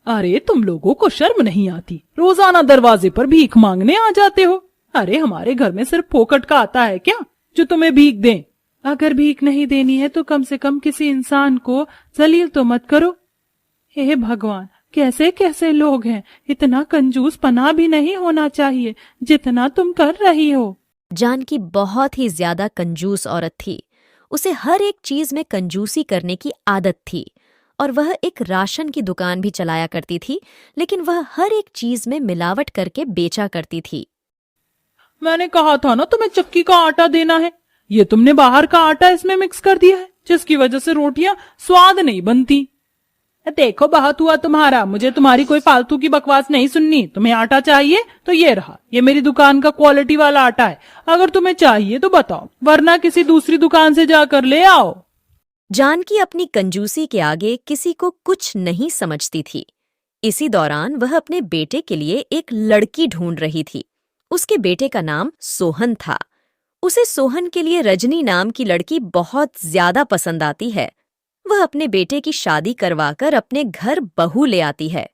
अरे तुम लोगों को शर्म नहीं आती? रोजाना दरवाजे पर भीख मांगने आ जाते हो। अरे हमारे घर में सिर्फ फोकट का आता है क्या जो तुम्हें भीख दें? अगर भीख नहीं देनी है तो कम से कम किसी इंसान को जलील तो मत करो। हे भगवान, कैसे कैसे लोग हैं, इतना कंजूस पना भी नहीं होना चाहिए जितना तुम कर रही हो। जानकी बहुत ही ज्यादा कंजूस औरत थी। उसे हर एक चीज में कंजूसी करने की आदत थी और वह एक राशन की दुकान भी चलाया करती थी, लेकिन वह हर एक चीज में मिलावट करके बेचा करती थी। मैंने कहा था ना तुम्हें चक्की का आटा देना है, ये तुमने बाहर का आटा इसमें मिक्स कर दिया है, जिसकी वजह से रोटियां स्वाद नहीं बनती। देखो बहुत हुआ तुम्हारा, मुझे तुम्हारी कोई फालतू की बकवास नहीं सुननी। तुम्हें आटा चाहिए तो ये रहा, ये मेरी दुकान का क्वालिटी वाला आटा है। अगर तुम्हें चाहिए तो बताओ, वरना किसी दूसरी दुकान से जाकर ले आओ। जानकी अपनी कंजूसी के आगे किसी को कुछ नहीं समझती थी। इसी दौरान वह अपने बेटे के लिए एक लड़की ढूंढ रही थी। उसके बेटे का नाम सोहन था। उसे सोहन के लिए रजनी नाम की लड़की बहुत ज्यादा पसंद आती है। वह अपने बेटे की शादी करवाकर अपने घर बहू ले आती है।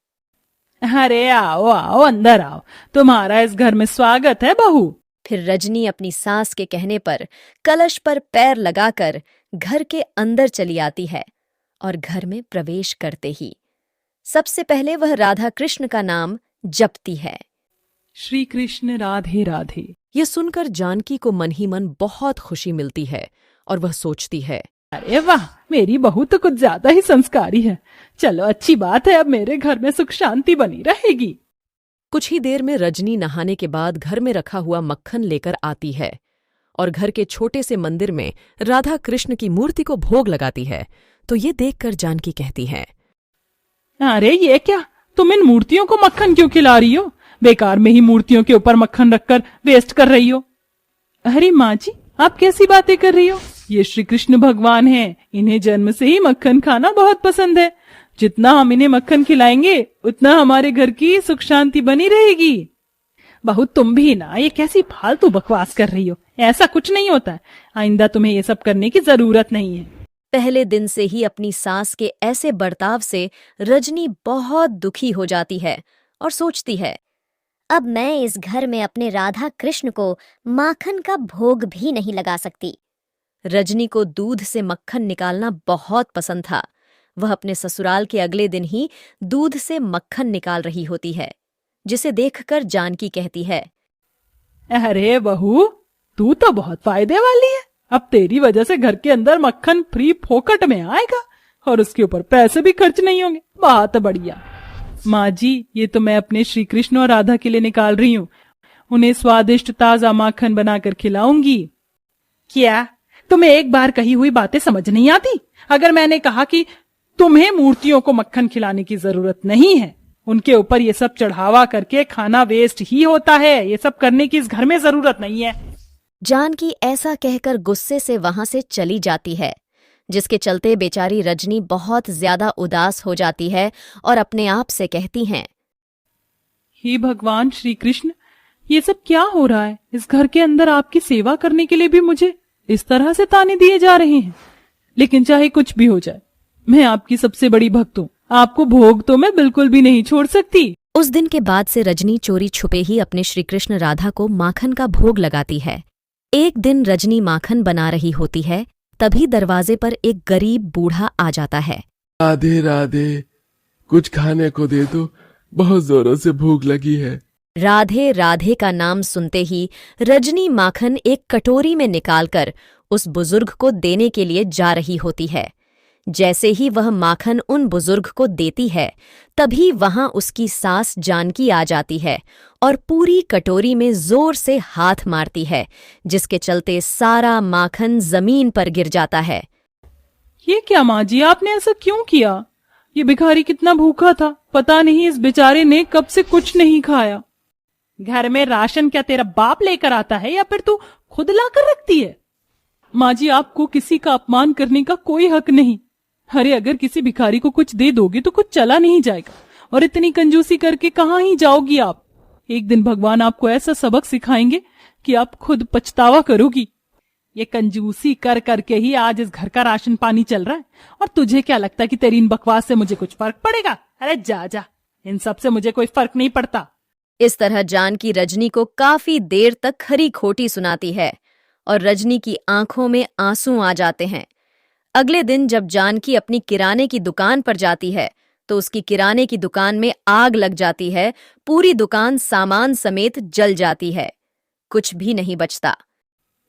अरे आओ आओ, अंदर आओ, तुम्हारा इस घर में स्वागत है बहू। फिर रजनी अपनी सास के कहने पर कलश पर पैर लगाकर घर के अंदर चली आती है और घर में प्रवेश करते ही सबसे पहले वह राधा कृष्ण का नाम जपती है। श्री कृष्ण राधे राधे। ये सुनकर जानकी को मन ही मन बहुत खुशी मिलती है और वह सोचती है, अरे वाह, मेरी बहू तो कुछ ज्यादा ही संस्कारी है। चलो अच्छी बात है, अब मेरे घर में सुख शांति बनी रहेगी। कुछ ही देर में रजनी नहाने के बाद घर में रखा हुआ मक्खन लेकर आती है और घर के छोटे से मंदिर में राधा कृष्ण की मूर्ति को भोग लगाती है। तो ये देखकर जानकी कहती है, अरे ये क्या, तुम इन मूर्तियों को मक्खन क्यों खिला रही हो? बेकार में ही मूर्तियों के ऊपर मक्खन रखकर वेस्ट कर रही हो। अरे माँ जी, आप कैसी बातें कर रही हो? ये श्री कृष्ण भगवान हैं, इन्हें जन्म से ही मक्खन खाना बहुत पसंद है। जितना हम इन्हें मक्खन खिलाएंगे उतना हमारे घर की सुख शांति बनी रहेगी। बहू तुम भी ना, ये कैसी फालतू बकवास कर रही हो? ऐसा कुछ नहीं होता है, आइंदा तुम्हें ये सब करने की जरूरत नहीं है। पहले दिन से ही अपनी सास के ऐसे बर्ताव से रजनी बहुत दुखी हो जाती है और सोचती है, अब मैं इस घर में अपने राधा कृष्ण को माखन का भोग भी नहीं लगा सकती। रजनी को दूध से मक्खन निकालना बहुत पसंद था। वह अपने ससुराल के अगले दिन ही दूध से मक्खन निकाल रही होती है, जिसे देखकर जानकी कहती है, अरे बहू, तू तो बहुत फायदे वाली है। अब तेरी वजह से घर के अंदर मक्खन फ्री फोकट में आएगा और उसके ऊपर पैसे भी खर्च नहीं होंगे। बहुत बढ़िया। माँ जी, ये तो मैं अपने श्री कृष्ण और राधा के लिए निकाल रही हूँ। उन्हें स्वादिष्ट ताजा माखन बनाकर खिलाऊंगी। क्या तुम्हें एक बार कही हुई बातें समझ नहीं आती? अगर मैंने कहा कि तुम्हें मूर्तियों को मक्खन खिलाने की जरूरत नहीं है, उनके ऊपर ये सब चढ़ावा करके खाना वेस्ट ही होता है, ये सब करने की इस घर में जरूरत नहीं है। जानकी ऐसा कहकर गुस्से से वहां से चली जाती है, जिसके चलते बेचारी रजनी बहुत ज्यादा उदास हो जाती है और अपने आप से कहती हैं, हे भगवान श्री कृष्ण, ये सब क्या हो रहा है? इस घर के अंदर आपकी सेवा करने के लिए भी मुझे इस तरह से ताने दिए जा रहे हैं। लेकिन चाहे कुछ भी हो जाए, मैं आपकी सबसे बड़ी भक्त हूँ। आपको भोग तो मैं बिल्कुल भी नहीं छोड़ सकती। उस दिन के बाद से रजनी चोरी छुपे ही अपने श्री कृष्ण राधा को माखन का भोग लगाती है। एक दिन रजनी माखन बना रही होती है, तभी दरवाजे पर एक गरीब बूढ़ा आ जाता है। राधे राधे, कुछ खाने को दे दो, बहुत जोरों से भूख लगी है। राधे राधे का नाम सुनते ही रजनी माखन एक कटोरी में निकालकर उस बुजुर्ग को देने के लिए जा रही होती है। जैसे ही वह माखन उन बुजुर्ग को देती है, तभी वहां उसकी सास जानकी आ जाती है और पूरी कटोरी में जोर से हाथ मारती है, जिसके चलते सारा माखन जमीन पर गिर जाता है। ये क्या माँ जी, आपने ऐसा क्यों किया? ये भिखारी कितना भूखा था, पता नहीं इस बेचारे ने कब से कुछ नहीं खाया। घर में राशन क्या तेरा बाप लेकर आता है या फिर तू खुद लाकर रखती है? माँ जी, आपको किसी का अपमान करने का कोई हक नहीं। अरे अगर किसी भिखारी को कुछ दे दोगे तो कुछ चला नहीं जाएगा, और इतनी कंजूसी करके कहाँ ही जाओगी आप? एक दिन भगवान आपको ऐसा सबक सिखाएंगे कि आप खुद पछतावा करोगी। ये कंजूसी कर करके ही आज इस घर का राशन पानी चल रहा है, और तुझे क्या लगता है कि तेरी इन बकवास से मुझे कुछ फर्क पड़ेगा? अरे जा जा, इन सब से मुझे कोई फर्क नहीं पड़ता। इस तरह जानकी रजनी को काफी देर तक खरी खोटी सुनाती है और रजनी की आंखों में आंसू आ जाते हैं। अगले दिन जब जानकी अपनी किराने की दुकान पर जाती है तो उसकी किराने की दुकान में आग लग जाती है। पूरी दुकान सामान समेत जल जाती है, कुछ भी नहीं बचता।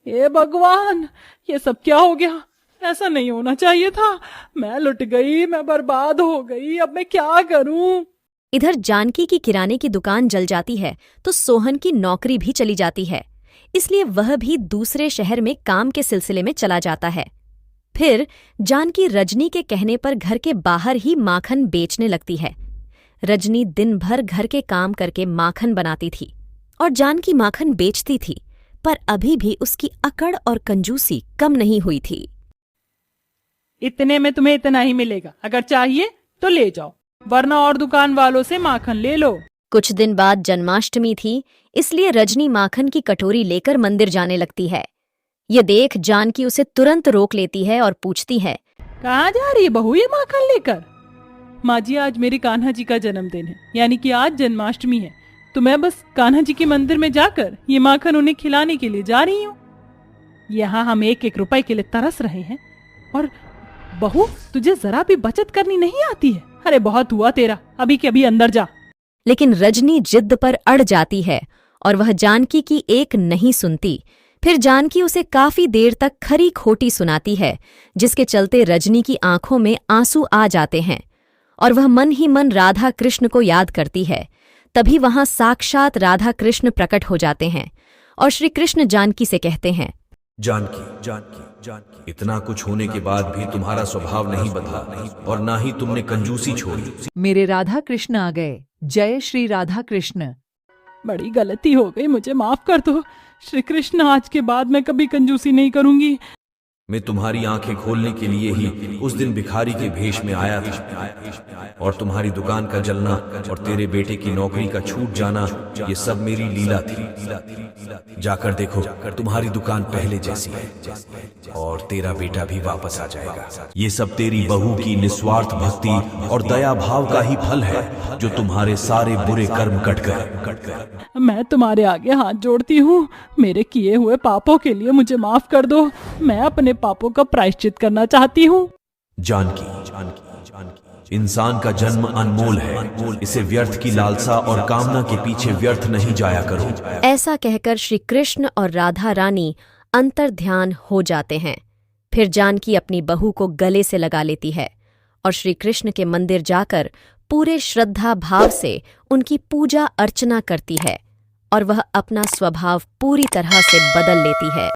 हे भगवान, ये सब क्या हो गया? ऐसा नहीं होना चाहिए था। मैं लुट गई, मैं बर्बाद हो गई, अब मैं क्या करूं? इधर जानकी की किराने की दुकान जल जाती है तो सोहन की नौकरी भी चली जाती है, इसलिए वह भी दूसरे शहर में काम के सिलसिले में चला जाता है। फिर जानकी रजनी के कहने पर घर के बाहर ही माखन बेचने लगती है। रजनी दिन भर घर के काम करके माखन बनाती थी और जानकी माखन बेचती थी, पर अभी भी उसकी अकड़ और कंजूसी कम नहीं हुई थी। इतने में तुम्हें इतना ही मिलेगा, अगर चाहिए तो ले जाओ, वरना और दुकान वालों से माखन ले लो। कुछ दिन बाद जन्माष्टमी थी, इसलिए रजनी माखन की कटोरी लेकर मंदिर जाने लगती है। ये देख जानकी उसे तुरंत रोक लेती है और पूछती है, कहाँ जा रही है बहू ये माखन लेकर? माँ जी, आज मेरे कान्हा जी का जन्मदिन है, यानी कि आज जन्माष्टमी है, तो मैं बस कान्हा जी के मंदिर में जाकर ये माखन उन्हें खिलाने के लिए जा रही हूँ। यहाँ हम 1-1 रुपए के लिए तरस रहे हैं और बहू तुझे जरा भी बचत करनी नहीं आती है? अरे बहुत हुआ तेरा, अभी के अभी अंदर जा। लेकिन रजनी जिद पर अड़ जाती है और वह जानकी की एक नहीं सुनती। फिर जानकी उसे काफी देर तक खरी खोटी सुनाती है, जिसके चलते रजनी की आंखों में आंसू आ जाते हैं और वह मन ही मन राधा कृष्ण को याद करती है। तभी वहां साक्षात राधा कृष्ण प्रकट हो जाते हैं और श्री कृष्ण जानकी से कहते हैं, जानकी जानकी जानकी, इतना कुछ होने के बाद भी तुम्हारा स्वभाव नहीं बदला और ना ही तुमने कंजूसी छोड़ी। मेरे राधा कृष्ण आ गए। जय श्री राधा कृष्ण। बड़ी गलती हो गई, मुझे माफ कर दो श्री कृष्ण। आज के बाद मैं कभी कंजूसी नहीं करूंगी। मैं तुम्हारी आंखें खोलने के लिए ही उस दिन भिखारी के भेष में आया था और तुम्हारी दुकान का जलना और तेरे बेटे की नौकरी का छूट जाना, ये सब मेरी लीला थी। जाकर देखो, तुम्हारी दुकान पहले जैसी है और तेरा बेटा भी वापस आ जाएगा। ये सब तेरी बहू की निस्वार्थ भक्ति और दया भाव का ही फल है, जो तुम्हारे सारे बुरे कर्म कट गए। मैं तुम्हारे आगे हाथ जोड़ती हूँ, मेरे किए हुए पापों के लिए मुझे माफ कर दो। मैं अपने पापों का प्रायश्चित करना चाहती हूँ। जानकी जानकी जानकी, इंसान का जन्म अनमोल है, इसे व्यर्थ की लालसा और कामना के पीछे व्यर्थ नहीं जाया करो। ऐसा कहकर श्री कृष्ण और राधा रानी अंतर्ध्यान हो जाते हैं। फिर जानकी अपनी बहू को गले से लगा लेती है और श्री कृष्ण के मंदिर जाकर पूरे श्रद्धा भाव से उनकी पूजा अर्चना करती है और वह अपना स्वभाव पूरी तरह से बदल लेती है।